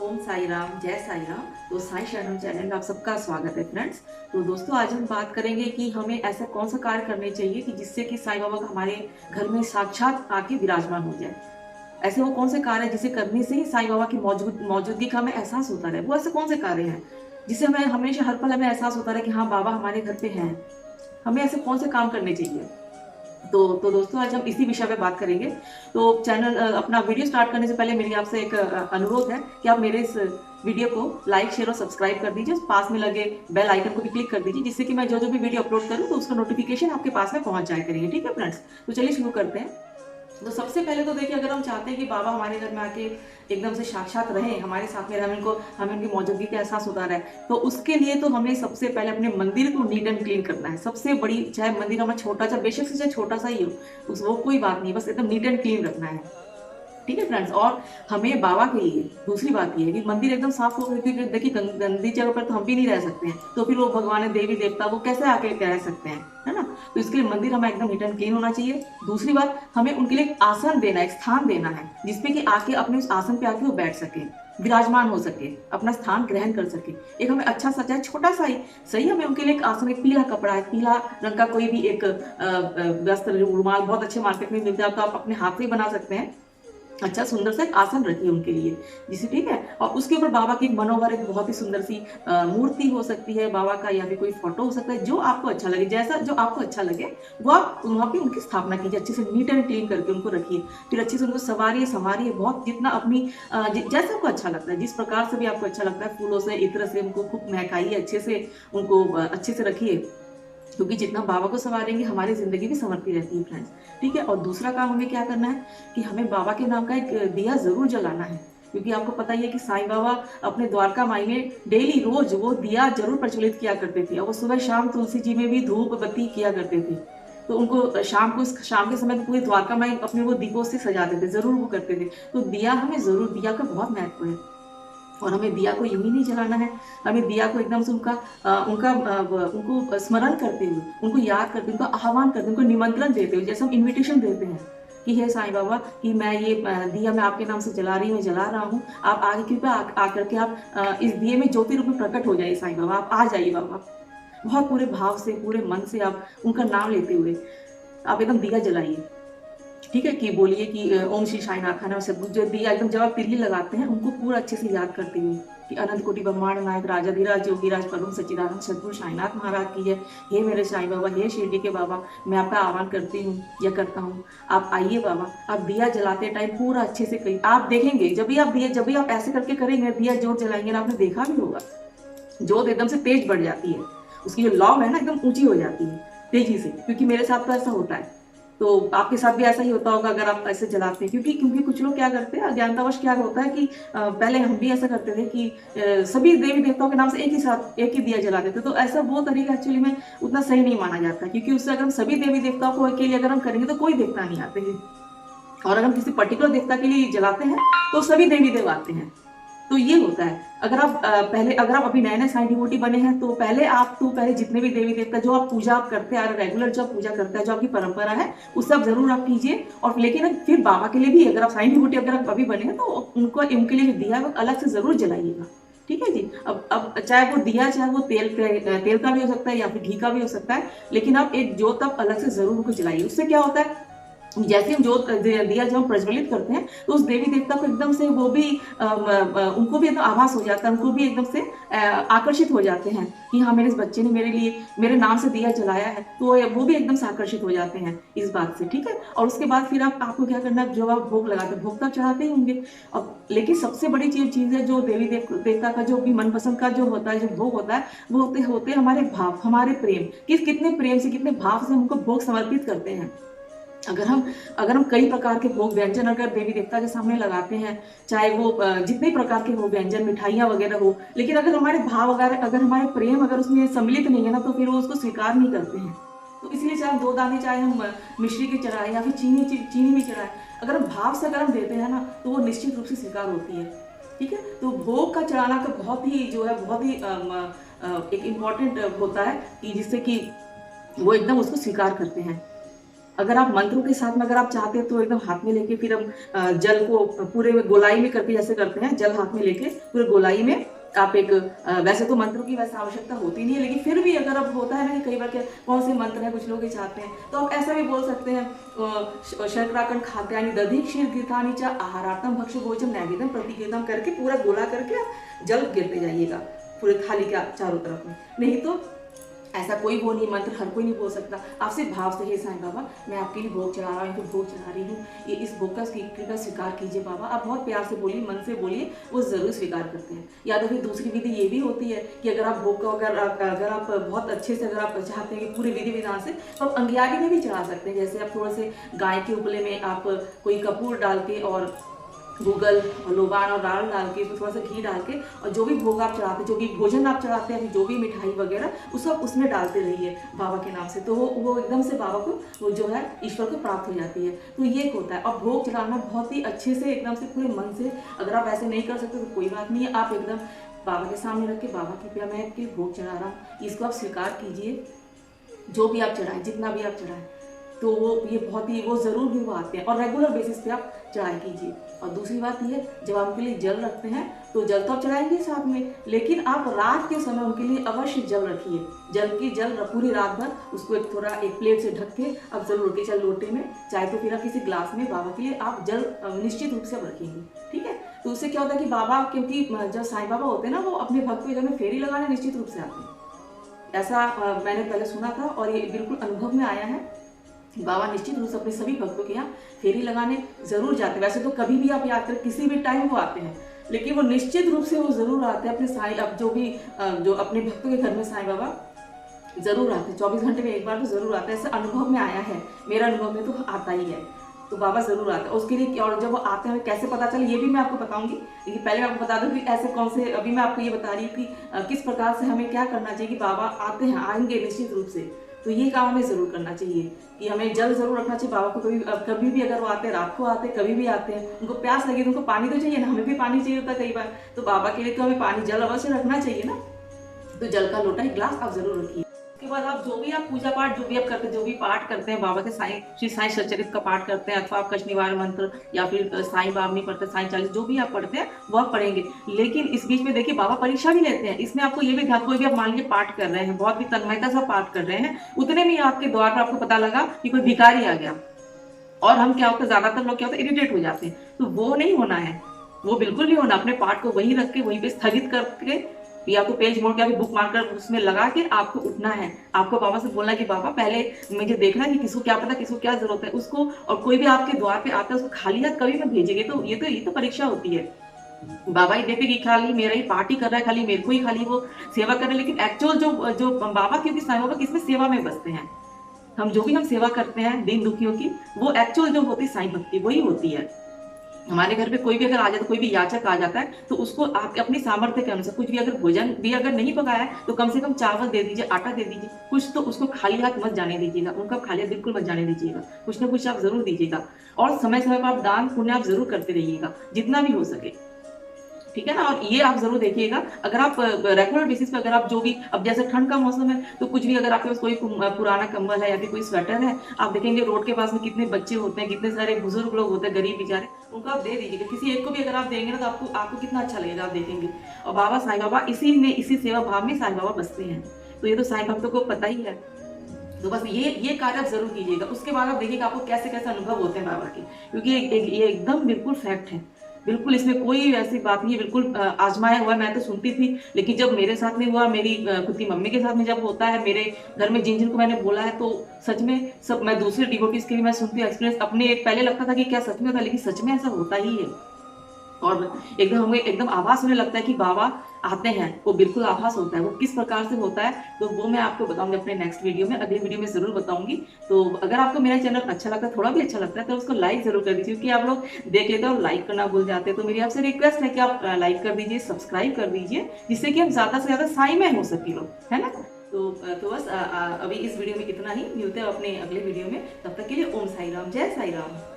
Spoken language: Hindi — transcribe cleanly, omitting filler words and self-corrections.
ओम साई राम, जय साई राम। तो साई शरणम चैनल में आप सबका स्वागत है फ्रेंड्स। तो दोस्तों, आज हम बात करेंगे कि हमें ऐसा कौन सा कार्य करने चाहिए कि जिससे कि साईं बाबा का हमारे घर में साक्षात आके विराजमान हो जाए। ऐसे वो कौन से कार्य है जिसे करने से ही साईं बाबा की मौजूदगी का हमें एहसास होता रहे। वो ऐसे कौन से कार्य हैं जिससे हमें हमेशा हर पल हमें एहसास होता रहे कि हाँ, बाबा हमारे घर पे हैं। हमें ऐसे कौन से काम करने चाहिए। तो दोस्तों, आज हम इसी विषय पे बात करेंगे। तो चैनल अपना वीडियो स्टार्ट करने से पहले मेरी आपसे एक अनुरोध है कि आप मेरे इस वीडियो को लाइक, शेयर और सब्सक्राइब कर दीजिए। पास में लगे बेल आइकन को भी क्लिक कर दीजिए, जिससे कि मैं जो भी वीडियो अपलोड करूँ तो उसका नोटिफिकेशन आपके पास में पहुंच जाया करेंगे। ठीक है फ्रेंड्स, तो चलिए शुरू करते हैं। तो सबसे पहले तो देखिए, अगर हम चाहते हैं कि बाबा हमारे घर में आके एकदम से साक्षात रहे, हमारे साथ में हमें उनकी मौजूदगी का एहसास होता रहे, तो उसके लिए तो हमें सबसे पहले अपने मंदिर को नीट एंड क्लीन करना है। सबसे बड़ी, चाहे मंदिर हमारा छोटा, चाहे बेशक से चाहे छोटा सा ही हो, उस वो कोई बात नहीं, बस एकदम नीट एंड क्लीन रखना है। ठीक है फ्रेंड्स। और हमें बाबा के लिए दूसरी बात ये है कि मंदिर एकदम साफ हो, क्योंकि देखिए गंदी जगह पर तो हम भी नहीं रह सकते हैं, तो फिर वो भगवान देवी देवता वो कैसे आके रह सकते हैं, है ना। तो इसके लिए मंदिर हमें एकदम नीट एंड क्लीन होना चाहिए। दूसरी बात, हमें उनके लिए एक आसन देना, एक स्थान देना है, जिसपे कि आके अपने उस आसन पे आके वो बैठ सके, विराजमान हो सके, अपना स्थान ग्रहण कर सके। एक हमें अच्छा सा, चाहे छोटा सा ही सही, हमें उनके लिए एक आसन, एक पीला कपड़ा है, पीला रंग का कोई भी एक वस्त्र, रुमाल बहुत अच्छे मार्केट में मिलता है, तो आप अपने हाथ से ही बना सकते हैं। अच्छा सुंदर सा एक आसन रखिए उनके लिए, जिसे, ठीक है। और उसके ऊपर बाबा की एक मनोहर, एक बहुत ही सुंदर सी मूर्ति हो सकती है बाबा का, या फिर कोई फोटो हो सकता है, जो आपको अच्छा लगे, जैसा जो आपको अच्छा लगे वो आप वहाँ पे उनकी स्थापना कीजिए। अच्छे से नीट एंड क्लीन करके उनको रखिए, फिर अच्छे से उनको सवारिए संवारिए, बहुत जितना अपनी जैसा आपको अच्छा लगता है, जिस प्रकार से भी आपको अच्छा लगता है, फूलों से, इत्र से उनको खूब महकाइए, अच्छे से उनको अच्छे से रखिए, क्योंकि जितना बाबा को संवारेंगे हमारी जिंदगी भी संवरती रहती है फ्रेंड्स। ठीक है। और दूसरा काम हमें क्या करना है कि हमें बाबा के नाम का एक दिया जरूर जलाना है, क्योंकि आपको पता ही है कि साईं बाबा अपने द्वारका माई में डेली रोज वो दिया जरूर प्रज्वलित किया करते थे, और वो सुबह शाम तुलसी जी में भी धूप बत्ती किया करते थे। तो उनको शाम के समय पूरी द्वारका माई अपने वो दीपों से सजाते थे, जरूर वो करते थे। तो दिया हमें जरूर, दिया का बहुत महत्व है। और हमें दिया को यूं ही नहीं जलाना है, हमें दिया को एकदम से उनको स्मरण करते हुए, उनको याद करते हुए, उनको आह्वान करते हुए, उनको निमंत्रण देते हुए, जैसे हम इन्विटेशन देते हैं कि हे साईं बाबा, कि मैं ये दिया मैं आपके नाम से जला रही हूँ, जला रहा हूँ, आप आगे कृपया आकर के आप इस दिए में ज्योति रूप में प्रकट हो जाइए साईं बाबा, आप आ जाइए बाबा। बहुत पूरे भाव से, पूरे मन से आप उनका नाम लेते हुए आप एकदम दिया जलाइए। ठीक है, कि बोलिए कि ओम श्री साईनाथ है ना, सब जो दिया एकदम, जब आप तिल्ली लगाते हैं उनको पूरा अच्छे से याद करते हुए कि अनंत कोटि ब्रह्मांड नायक राजाधिराज योगीराज परम सच्चिदानंद सद्गुरु साईनाथ महाराज की जय। हे मेरे साईं बाबा, हे शिरडी के बाबा, मैं आपका आह्वान करती हूँ या करता हूँ, आप आइए बाबा। आप दिया जलाते टाइम पूरा अच्छे से करिए। आप देखेंगे जब भी आप ऐसे करके करेंगे, दिया जोत जलाएंगे ना, आपने देखा भी होगा, जोत एकदम से तेज बढ़ जाती है, उसकी जो लौ है ना एकदम ऊंची हो जाती है तेजी से, क्योंकि मेरे साथ तो ऐसा होता है। तो आपके साथ भी ऐसा ही होता होगा अगर आप ऐसे जलाते हैं, क्योंकि क्योंकि कुछ लोग क्या करते हैं, अज्ञानतावश क्या होता है कि पहले हम भी ऐसा करते थे कि सभी देवी देवताओं के नाम से एक ही दिया जला देते। तो ऐसा वो तरीका एक्चुअली में उतना सही नहीं माना जाता, क्योंकि उससे अगर हम सभी देवी देवताओं को के लिए अगर हम करेंगे तो कोई देवता नहीं आते हैं, और अगर हम किसी पर्टिकुलर देवता के लिए जलाते हैं तो सभी देवी देव आते हैं। तो ये होता है। अगर आप अभी नए नए साईं डिवोटी बने हैं, तो पहले जितने भी देवी देवता जो आप पूजा करते आ रहे, रेगुलर जो आप पूजा करते हैं, जो आपकी परंपरा है, उससे आप जरूर आप कीजिए। और लेकिन फिर बाबा के लिए भी, अगर आप साईं डिवोटी अगर आप अभी बने हैं, तो उनके लिए दिया अलग से जरूर जलाइएगा। ठीक है जी। अब चाहे वो दिया, चाहे वो तेल का भी हो सकता है या फिर घी का भी हो सकता है, लेकिन आप एक जोत आप अलग से जरूर उनको जलाइए। उससे क्या होता है, जैसे हम जोत दिया जब हम प्रज्वलित करते हैं, तो उस देवी देवता को एकदम से वो भी उनको भी एकदम आभास हो जाता है, उनको भी एकदम से आकर्षित हो जाते हैं कि हाँ, मेरे इस बच्चे ने मेरे लिए, मेरे नाम से दिया जलाया है, तो वो भी एकदम से आकर्षित हो जाते हैं इस बात से। ठीक है। और उसके बाद फिर आपको क्या करना है, जो आप भोग लगाते हैं, भोग तो चढ़ाते ही होंगे। अब लेकिन सबसे बड़ी चीज है, जो देवी देवता का जो भी मनपसंद का जो होता है, जो भोग होता है, वो होते हमारे भाव, हमारे प्रेम, कितने प्रेम से, कितने भाव से हमको भोग समर्पित करते हैं। अगर हम कई प्रकार के भोग व्यंजन अगर देवी देवता के सामने लगाते हैं, चाहे वो जितने प्रकार के हो व्यंजन, मिठाइयाँ वगैरह हो, लेकिन अगर हमारे भाव, अगर हमारे प्रेम अगर उसमें सम्मिलित नहीं है ना, तो फिर वो उसको स्वीकार नहीं करते हैं। तो इसलिए चाहे हम 2 दाने, चाहे हम मिश्री के चढ़ाए या फिर चीनी भी चढ़ाए, अगर हम भाव से अगर हम देते हैं ना, तो वो निश्चित रूप से स्वीकार होती है। ठीक है। तो भोग का चढ़ाना का बहुत ही एक इम्पॉर्टेंट होता है, कि जिससे कि वो एकदम उसको स्वीकार करते हैं। अगर आप मंत्रों के साथ में अगर आप चाहते हैं तो एकदम हाथ में लेके फिर हम जल को पूरे गोलाई में करके जैसे करते हैं, जल हाथ में लेके पूरे गोलाई में आप एक वैसे तो मंत्रों की वैसे आवश्यकता होती नहीं है, लेकिन फिर भी अगर अब होता है ना कि कई बार कौन से मंत्र हैं कुछ लोग ये चाहते हैं, तो आप ऐसा भी बोल सकते हैं शर्कराकंड खाद्यानि दधि क्षीर गीतानि च आहारार्थम भक्ष्य भोजन नैवेद्यम प्रतिगीतम करके पूरा गोला करके जल गिरते जाइएगा पूरे थाली के चारों तरफ में। नहीं तो ऐसा कोई वो नहीं, मंत्र हर कोई नहीं बोल सकता। आप सिर्फ भाव से, हे साईं बाबा मैं आपके लिए भोग चढ़ा रहा हूँ, भोग चढ़ा रही हूँ, ये इस भोग का कृपया स्वीकार कीजिए बाबा। आप बहुत प्यार से बोलिए, मन से बोलिए, वो जरूर स्वीकार करते हैं। या तो फिर दूसरी विधि ये भी होती है कि अगर आप भोग का अगर आप बहुत अच्छे से अगर आप चाहते हैं कि पूरे विधि विधान से, तो आप अंगियारी में भी चढ़ा सकते हैं। जैसे आप थोड़ा से गाय के उपले में आप कोई कपूर डाल के और गूगल और लोबान और दाल डाल के उसमें थोड़ा सा घी डाल के और जो भी भोग आप चढ़ाते हैं, जो भी भोजन आप चढ़ाते हैं, जो भी मिठाई वगैरह वो सब उसमें डालते रहिए बाबा के नाम से, तो वो एकदम से बाबा को वो जो है ईश्वर को प्राप्त हो जाती है। तो ये होता है। और भोग चढ़ाना बहुत ही अच्छे से एकदम से पूरे मन से, अगर आप ऐसे नहीं कर सकते तो कोई बात नहीं है, आप एकदम बाबा के सामने रख के बाबा कृपया मैं आपके भोग चढ़ा रहा हूँ, इसको आप स्वीकार कीजिए। जो भी आप चढ़ाएं, जितना भी आप चढ़ाएं, तो ये बहुत ही वो ज़रूर भी वो आते हैं और रेगुलर बेसिस पे आप चढ़ाई कीजिए। और दूसरी बात ये, जब आप उनके लिए जल रखते हैं तो जल तो आप चढ़ाएंगे साथ में, लेकिन आप रात के समय उनके लिए अवश्य जल रखिए। जल पूरी रात भर उसको एक प्लेट से ढक के आप जरूर रखिए, चाहे लोटे में, चाहे तो फिर आप किसी ग्लास में बाबा के लिए आप जल निश्चित रूप से आप रखेंगे। ठीक है, तो उससे क्या होता है कि बाबा, क्योंकि जब साईं बाबा होते हैं ना, वो अपने भक्त के घर में फेरी लगाने निश्चित रूप से आते हैं। ऐसा मैंने पहले सुना था और ये बिल्कुल अनुभव में आया है। बाबा निश्चित रूप से अपने सभी भक्तों के यहाँ फेरी लगाने जरूर जाते हैं। वैसे तो कभी भी आप याद करें, किसी भी टाइम वो आते हैं, लेकिन वो निश्चित रूप से वो जरूर आते हैं अपने साईं, अब जो अपने भक्तों के घर में साईं बाबा जरूर आते हैं। 24 घंटे में एक बार तो जरूर आते हैं, ऐसा अनुभव में आया है, मेरा अनुभव में तो आता ही है। तो बाबा जरूर आता है उसके लिए। और जब वो आते हैं कैसे पता चले ये भी मैं आपको बताऊंगी, लेकिन पहले मैं आपको बता दूं कि ऐसे कौन से, अभी मैं आपको ये बता रही हूँ कि किस प्रकार से हमें क्या करना चाहिए कि बाबा आते हैं, आएंगे निश्चित रूप से, तो ये काम हमें जरूर करना चाहिए कि हमें जल जरूर रखना चाहिए बाबा को। कभी भी अगर वो आते हैं, रात को आते हैं, कभी भी आते हैं, उनको प्यास लगी तो उनको पानी तो चाहिए ना, हमें भी पानी चाहिए होता है कई बार, तो बाबा के लिए तो हमें पानी जल अवश्य रखना चाहिए ना। तो जल का लोटा, एक गिलास आप जरूर रखिए। उसके बाद आप जो भी आप पूजा पाठ जो भी आप करते हैं, जो भी पाठ करते हैं बाबा के श्री साईं सच्चरित्र का पाठ करते हैं, अथवा आप कष्ट निवारण मंत्र या फिर साईं बावनी पढ़ते हैं, साईं चालीसा, जो भी आप पढ़ते हैं वो आप पढ़ेंगे। लेकिन इस बीच में देखिए बाबा परीक्षा भी लेते हैं। इसमें आपको ये भी ध्यान, कोई भी आप मान लीजिए पाठ कर रहे हैं, बहुत भी तन्मयता से पाठ कर रहे हैं, उतने में आपके द्वार पर आपको पता लगा कि कोई भिखारी आ गया, और हम क्या होता है, ज्यादातर लोग क्या होता है, इरिटेट हो जाते हैं। तो वो नहीं होना है, वो बिल्कुल नहीं होना। अपने पाठ को वहीं रख के, वहीं पे स्थगित करके, या तो पेज मोड़ के अभी बुक मारकर उसमें लगा के आपको उठना है। आपको बाबा से बोलना है कि बाबा पहले मुझे देखना है कि किसको क्या पता, किसको क्या जरूरत है उसको। और कोई भी आपके द्वार पे आता है उसको खाली हाथ कभी मत भेजेंगे। तो ये तो परीक्षा होती है। बाबा ही देखते कि खाली मेरा ही पार्टी कर रहा है, खाली मेरे को ही खाली वो सेवा कर रहे हैं, लेकिन एक्चुअल जो बाबा, क्योंकि साईं बाबा किसमें सेवा में बसते हैं, हम जो भी हम सेवा करते हैं दीन दुखियों की, वो एक्चुअल जो होती है साईं भक्ति वही होती है। हमारे घर पे कोई भी अगर आ जाता, कोई भी याचक आ जाता है, तो उसको आप अपनी सामर्थ्य के अनुसार कुछ भी अगर भोजन भी अगर नहीं पकाया है तो कम से कम चावल दे दीजिए, आटा दे दीजिए, कुछ तो उसको खाली हाथ मत जाने दीजिएगा, उनका खाली हाथ बिल्कुल मत जाने दीजिएगा, कुछ ना कुछ आप जरूर दीजिएगा। और समय समय पर आप दान पुण्य आप जरूर करते रहिएगा जितना भी हो सके, ठीक है ना। और ये आप जरूर देखिएगा, अगर आप रेगुलर बेसिस पे, अगर आप जो भी, अब जैसे ठंड का मौसम है तो कुछ भी अगर आपके पास कोई पुराना कंबल है या फिर कोई स्वेटर है, आप देखेंगे रोड के पास में कितने बच्चे होते हैं, कितने सारे बुजुर्ग लोग होते हैं, गरीब बेचारे, उनको आप दे दीजिएगा। किसी एक को भी अगर आप देंगे ना तो आपको कितना अच्छा लगेगा, आप देखेंगे। और बाबा साईं बाबा इसी सेवा भाव में साईं बाबा बसते हैं, तो ये तो साईं भक्तों को पता ही है। तो बस ये कार्य आप जरूर कीजिएगा। उसके बाद आप देखिएगा आपको कैसे कैसे अनुभव होते हैं बाबा के, क्योंकि ये एकदम बिल्कुल फैक्ट है, बिल्कुल इसमें कोई ऐसी बात नहीं है, बिल्कुल आजमाया हुआ। मैं तो सुनती थी, लेकिन जब मेरे साथ में हुआ, मेरी खुद की मम्मी के साथ में जब होता है, मेरे घर में जिन को मैंने बोला है, तो सच में सब, मैं दूसरे डिवोटीज के भी मैं सुनती हूँ एक्सपीरियंस अपने। पहले लगता था कि क्या सच में होता है, लेकिन सच में ऐसा होता ही है। और एकदम हमें एकदम आभास होने लगता है कि बाबा आते हैं, वो बिल्कुल आभास होता है। वो किस प्रकार से होता है तो वो मैं आपको बताऊंगी अपने नेक्स्ट वीडियो में, अगले वीडियो में जरूर बताऊंगी। तो अगर आपको मेरा चैनल अच्छा लगता है, थोड़ा भी अच्छा लगता है, तो उसको लाइक जरूर कर दीजिए, क्योंकि आप लोग देख लेते हैं और लाइक करना भूल जाते हैं। तो मेरी आपसे रिक्वेस्ट है कि आप लाइक कर दीजिए, सब्सक्राइब कर दीजिए, जिससे कि हम ज्यादा से ज्यादा साईं हो सके लोग, है ना। तो बस अभी इस वीडियो में इतना ही, मिलते हैं अपने अगले वीडियो में। तब तक के लिए ओम साई राम, जय साई राम।